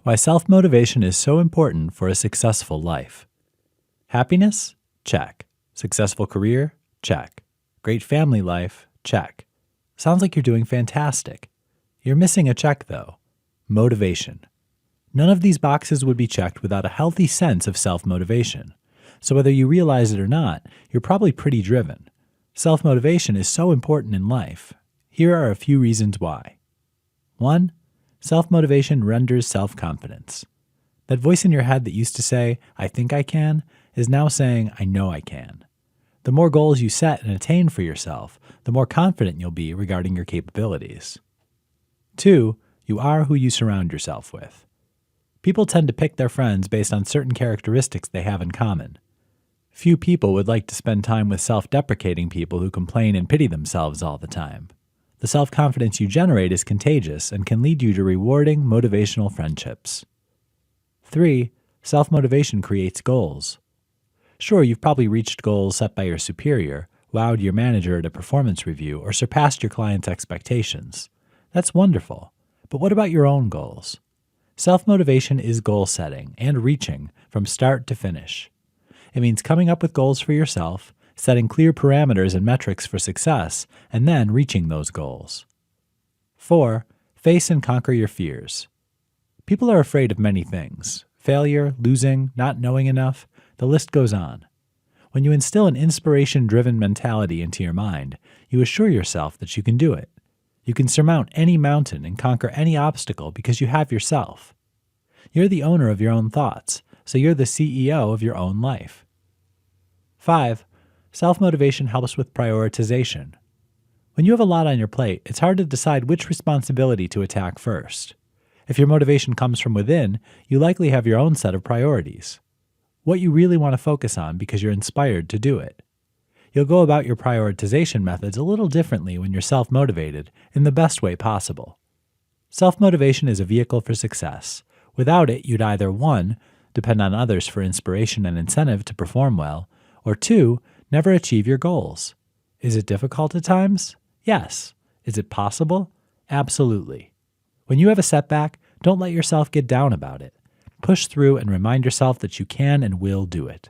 Why self-motivation is so important for a successful life. Happiness? Check. Successful career? Check. Great family life? Check. Sounds like you're doing fantastic. You're missing a check though. Motivation. None of these boxes would be checked without a healthy sense of self-motivation. So whether you realize it or not, you're probably pretty driven. Self-motivation is so important in life. Here are a few reasons why. 1. Self-motivation renders self-confidence. That voice in your head that used to say, "I think I can," is now saying, "I know I can." The more goals you set and attain for yourself, the more confident you'll be regarding your capabilities. 2. You are who you surround yourself with. People tend to pick their friends based on certain characteristics they have in common. Few people would like to spend time with self-deprecating people who complain and pity themselves all the time. The self-confidence you generate is contagious and can lead you to rewarding, motivational friendships. 3. Self-motivation creates goals. Sure, you've probably reached goals set by your superior, wowed your manager at a performance review, or surpassed your client's expectations. That's wonderful. But what about your own goals? Self-motivation is goal setting and reaching from start to finish. It means coming up with goals for yourself, setting clear parameters and metrics for success, and then reaching those goals. 4. Face and conquer your fears. People are afraid of many things: failure, losing, not knowing enough. The list goes on. When you instill an inspiration-driven mentality into your mind, you assure yourself that you can do it. You can surmount any mountain and conquer any obstacle because you have yourself. You're the owner of your own thoughts, so you're the CEO of your own life. 5. Self-motivation helps with prioritization. When you have a lot on your plate, it's hard to decide which responsibility to attack first. If your motivation comes from within, you likely have your own set of priorities. What you really want to focus on because you're inspired to do it. You'll go about your prioritization methods a little differently when you're self-motivated in the best way possible. Self-motivation is a vehicle for success. Without it, you'd either 1. Depend on others for inspiration and incentive to perform well, or 2. Never achieve your goals. Is it difficult at times? Yes. Is it possible? Absolutely. When you have a setback, don't let yourself get down about it. Push through and remind yourself that you can and will do it.